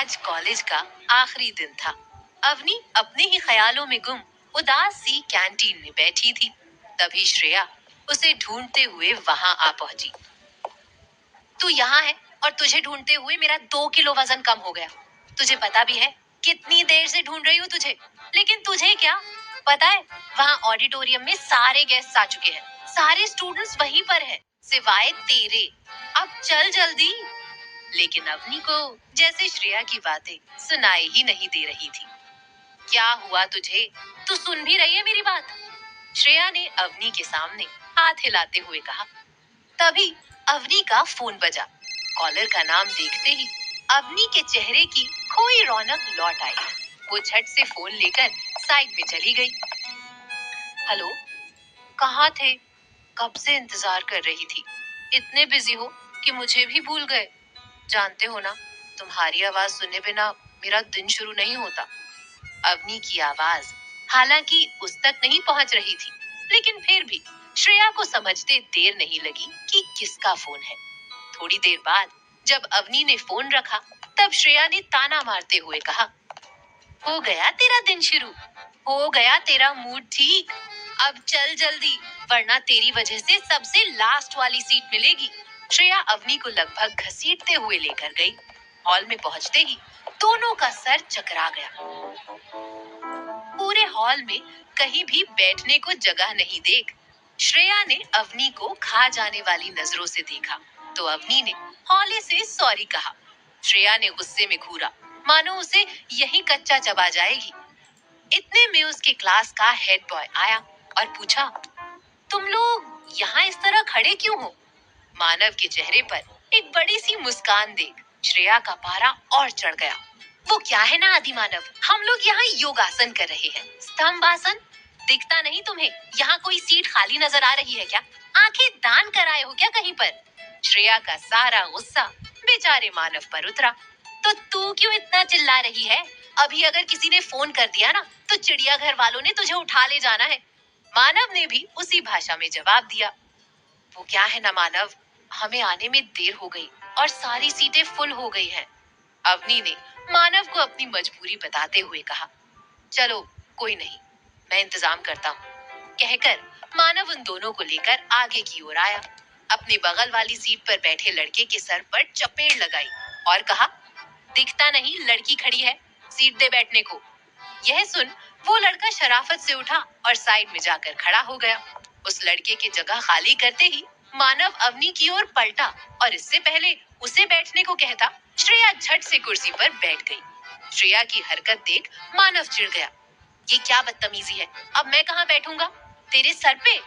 आज कॉलेज का आखिरी दिन था। अवनी अपने ही ख्यालों में गुम उदास सी कैंटीन में बैठी थी। तभी श्रेया उसे ढूंढते हुए वहां आ पहुंची। तू यहाँ है और तुझे ढूंढते हुए मेरा 2 किलो वजन कम हो गया। तुझे पता भी है कितनी देर से ढूंढ रही हूँ तुझे, लेकिन तुझे क्या पता है, वहाँ ऑडिटोरियम में सारे गेस्ट आ चुके हैं, सारे स्टूडेंट्स वहीं पर हैं, सिवाय तेरे। अब चल जल्दी। लेकिन अवनी को जैसे श्रेया की बातें सुनाई ही नहीं दे रही थी। क्या हुआ तुझे? तू सुन भी रही है मेरी बात? श्रेया ने अवनी के सामने हाथ हिलाते हुए कहा। तभी अवनी का फोन बजा। कॉलर का नाम देखते ही अवनी के चेहरे की खोई रौनक लौट आई। वो झट से फोन लेकर साइड में चली गई। हेलो, कहाँ थे? कब से इंतजार कर रही थी। इतने बिजी हो कि मुझे भी भूल गए। जानते हो ना, तुम्हारी आवाज सुने बिना मेरा दिन शुरू नहीं होता। अवनी की आवाज हालांकि उस तक नहीं पहुंच रही थी, लेकिन फिर भी श्रेया को समझते देर नहीं लगी कि किसका फोन है। थोड़ी देर बाद जब अवनी ने फोन रखा, तब श्रेया ने ताना मारते हुए कहा, हो गया तेरा दिन शुरू, हो गया तेरा मूड ठीक। अब चल जल्दी, वरना तेरी वजह से सबसे लास्ट वाली सीट मिलेगी। श्रेया अवनी को लगभग घसीटते हुए लेकर गई। हॉल में पहुंचते ही दोनों का सर चकरा गया। पूरे हॉल में कहीं भी बैठने को जगह नहीं देख श्रेया ने अवनी को खा जाने वाली नजरों से देखा, तो अवनी ने हौले से सॉरी कहा। श्रेया ने गुस्से में घूरा, मानो उसे यही कच्चा चबा जाएगी। इतने में उसके क्लास का हेड बॉय आया और पूछा, तुम लोग यहाँ इस तरह खड़े क्यों हो? मानव के चेहरे पर एक बड़ी सी मुस्कान देख श्रेया का पारा और चढ़ गया। वो क्या है ना आदि मानव, हम लोग यहाँ योगासन कर रहे हैं, स्तंभ आसन। दिखता नहीं तुम्हें यहाँ कोई सीट खाली नजर आ रही है क्या? आंखें दान कराए हो क्या कहीं पर? श्रेया का सारा गुस्सा बेचारे मानव पर उतरा। तो तू क्यों इतना चिल्ला रही है? अभी अगर किसी ने फोन कर दिया ना, तो चिड़ियाघर वालों ने तुझे उठा ले जाना है। मानव ने भी उसी भाषा में जवाब दिया। वो क्या है ना मानव, हमें आने में देर हो गई और सारी सीटें फुल हो गई हैं। अवनी ने मानव को अपनी मजबूरी बताते हुए कहा। चलो कोई नहीं, मैं इंतजाम करता हूँ। कहकर मानव उन दोनों को लेकर आगे की ओर आया। अपने बगल वाली सीट पर बैठे लड़के के सर पर चपेट लगाई और कहा, दिखता नहीं लड़की खड़ी है, सीट दे बैठने को। यह सुन वो लड़का शराफत से उठा और साइड में जाकर खड़ा हो गया। उस लड़के की जगह खाली करते ही मानव अवनी की ओर पलटा और इससे पहले उसे बैठने को कहता, श्रेया झट से कुर्सी पर बैठ गई। श्रेया की हरकत देख मानव चिढ़ गया। ये क्या बदतमीजी है, अब मैं कहाँ बैठूंगा? तेरे सर पे?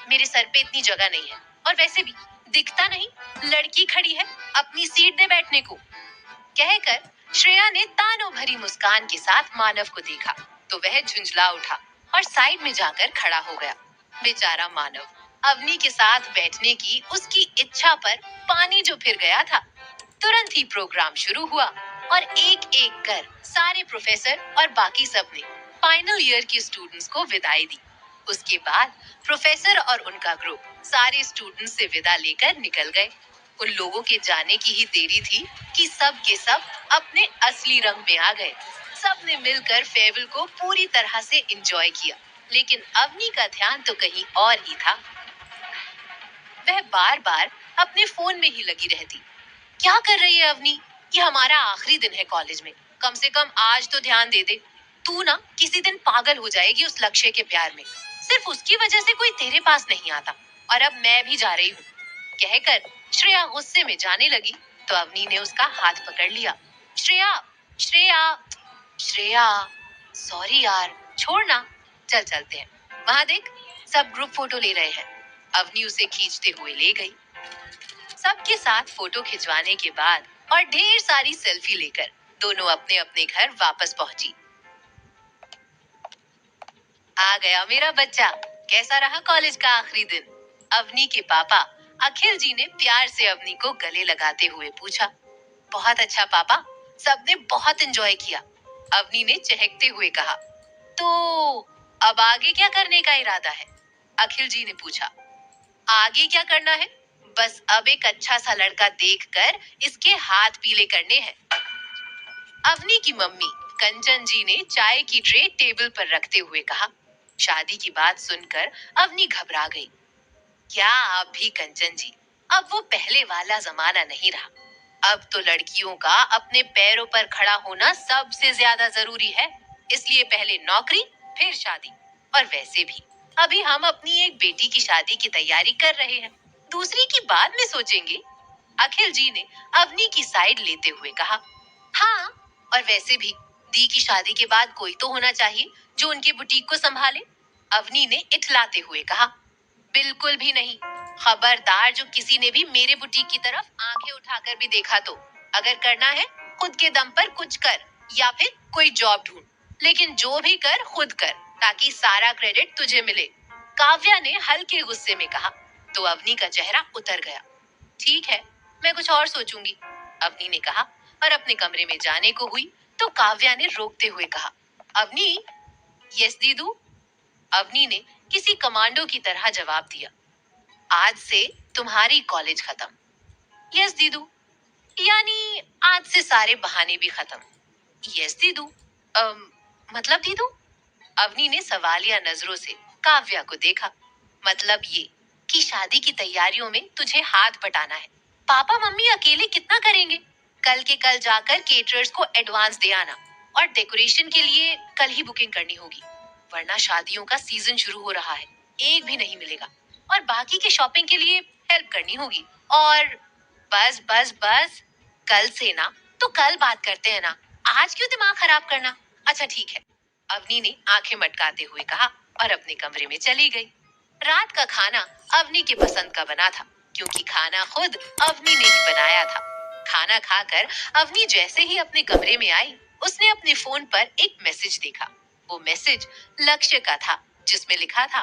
मेरे सर पे इतनी जगह नहीं है, और वैसे भी दिखता नहीं लड़की खड़ी है, अपनी सीट दे बैठने को। कहकर श्रेया ने तानों भरी मुस्कान के साथ मानव को देखा, तो वह झुंझला उठा और साइड में जाकर खड़ा हो गया। बेचारा मानव अवनी के साथ बैठने की उसकी इच्छा पर पानी जो फिर गया था। तुरंत ही प्रोग्राम शुरू हुआ और एक एक कर सारे प्रोफेसर और बाकी सब ने फाइनल ईयर के स्टूडेंट्स को विदाई दी। उसके बाद प्रोफेसर और उनका ग्रुप सारे स्टूडेंट्स से विदा लेकर निकल गए। उन लोगों के जाने की ही देरी थी कि सब के सब अपने असली रंग में आ गए। सब ने मिलकर फेयरवेल को पूरी तरह से एंजॉय किया, लेकिन अवनी का ध्यान तो कहीं और ही था। वह बार बार अपने फोन में ही लगी रहती। क्या कर रही है अवनी? ये हमारा आखिरी दिन है कॉलेज में, कम से कम आज तो ध्यान दे दे। तू ना किसी दिन पागल हो जाएगी उस लक्ष्य के प्यार में। सिर्फ उसकी वजह से कोई तेरे पास नहीं आता, और अब मैं भी जा रही हूँ। कहकर श्रेया गुस्से में जाने लगी, तो अवनी ने उसका हाथ पकड़ लिया। श्रेया, श्रेया, श्रेया, सॉरी यार, छोड़ ना, चल चलते हैं। वहां देख, सब ग्रुप फोटो ले रहे हैं। अवनी उसे खींचते हुए ले गई। सबके साथ फोटो खिंचवाने के बाद और ढेर सारी सेल्फी लेकर दोनों अपने अपने घर वापस पहुंची। आ गया मेरा बच्चा, कैसा रहा कॉलेज का आखिरी दिन? अवनी के पापा अखिल जी ने प्यार से अवनी को गले लगाते हुए पूछा। बहुत अच्छा पापा, सबने बहुत एंजॉय किया, अवनी ने चहकते हुए कहा। तो अब आगे क्या करने का इरादा है? अखिल जी ने पूछा। आगे क्या करना है? बस अब एक अच्छा सा लड़का देखकर इसके हाथ पीले करने हैं। अवनी की मम्मी कंचन जी ने चाय की ट्रे टेबल पर रखते हुए कहा। शादी की बात सुनकर अवनी घबरा गई। क्या आप भी कंचन जी, अब वो पहले वाला जमाना नहीं रहा। अब तो लड़कियों का अपने पैरों पर खड़ा होना सबसे ज्यादा जरूरी है। इसलिए पहले नौकरी, फिर शादी। और वैसे भी अभी हम अपनी एक बेटी की शादी की तैयारी कर रहे हैं, दूसरी की बाद में सोचेंगे। अखिल जी ने अवनी की साइड लेते हुए कहा। हाँ, और वैसे भी दी की शादी के बाद कोई तो होना चाहिए जो उनकी बुटीक को संभाले। अवनी ने इठलाते हुए कहा। बिल्कुल भी नहीं। खबरदार जो किसी ने भी मेरे बुटीक की तरफ आंखें उठाकर भी देखा तो, अगर करना है खुद के दम पर कुछ कर, या फिर कोई जॉब ढूंढ। लेकिन जो भी कर खुद कर, ताकि सारा क्रेडिट तुझे मिले। काव्या ने हल्के गुस्से में कहा। तो अवनी का चेहरा उतर गया। ठीक है, मैं कुछ और सोचूंगी, अवनी ने कहा और अपने कमरे में जाने को हुई तो काव्या ने रोकते हुए कहा। अवनी। यस दीदू, अवनी ने किसी कमांडो की तरह जवाब दिया। आज से तुम्हारी कॉलेज खत्म। यस दीदू, यानी आज से सारे बहाने भी खत्म। यस दीदू। मतलब दीदू, अवनी ने सवालिया नजरों से काव्या को देखा। मतलब ये कि शादी की तैयारियों में तुझे हाथ बटाना है। पापा मम्मी अकेले कितना करेंगे। कल के कल जाकर केटरर्स को एडवांस दे आना, और डेकोरेशन के लिए कल ही बुकिंग करनी होगी, वरना शादियों का सीजन शुरू हो रहा है, एक भी नहीं मिलेगा। और बाकी के शॉपिंग के लिए हेल्प करनी होगी। और बस बस बस, कल से ना तो कल बात करते हैं ना, आज क्यों दिमाग खराब करना। अच्छा ठीक है, अवनी ने आंखें मटकाते हुए कहा और अपने कमरे में चली गई। रात का खाना अवनी के पसंद का बना था, क्योंकि खाना खुद अवनी ने ही बनाया था। खाना खाकर अवनी जैसे ही अपने कमरे में आई, उसने अपने फोन पर एक मैसेज देखा। वो मैसेज लक्ष्य का था, जिसमें लिखा था।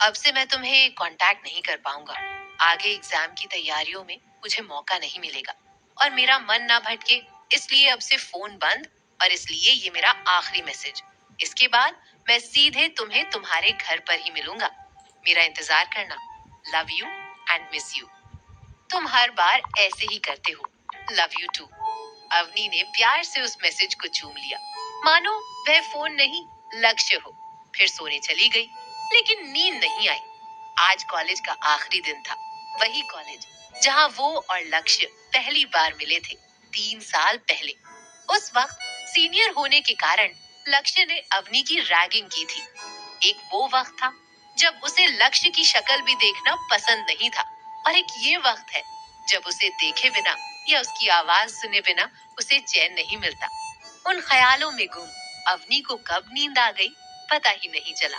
अब से मैं तुम्हें कांटेक्ट नहीं कर पाऊंगा। आगे एग्जाम की तैयारियों में मुझे मौका नहीं मिलेगा, और मेरा मन ना भटके, इसलिए अब से फोन बंद। और इसलिए ये मेरा आखिरी मैसेज। इसके बाद मैं सीधे तुम्हें तुम्हारे घर पर ही मिलूंगा। मेरा इंतजार करना। Love you and miss you. तुम हर बार ऐसे ही करते हो। Love you to. अवनी ने प्यार से उस मैसेज को चूम लिया, मानो वह फोन नहीं लक्ष्य हो। फिर सोने चली गई, लेकिन नींद नहीं आई। आज कॉलेज का आखिरी दिन था, वही कॉलेज जहां वो और लक्ष्य पहली बार मिले थे, 3 साल पहले। उस वक्त सीनियर होने के कारण लक्ष्य ने अवनी की रैगिंग की थी। एक वो वक्त था जब उसे लक्ष्य की शक्ल भी देखना पसंद नहीं था, और एक ये वक्त है जब उसे देखे बिना या उसकी आवाज सुने बिना उसे चैन नहीं मिलता। उन ख्यालों में गुम अवनी को कब नींद आ गई, पता ही नहीं चला।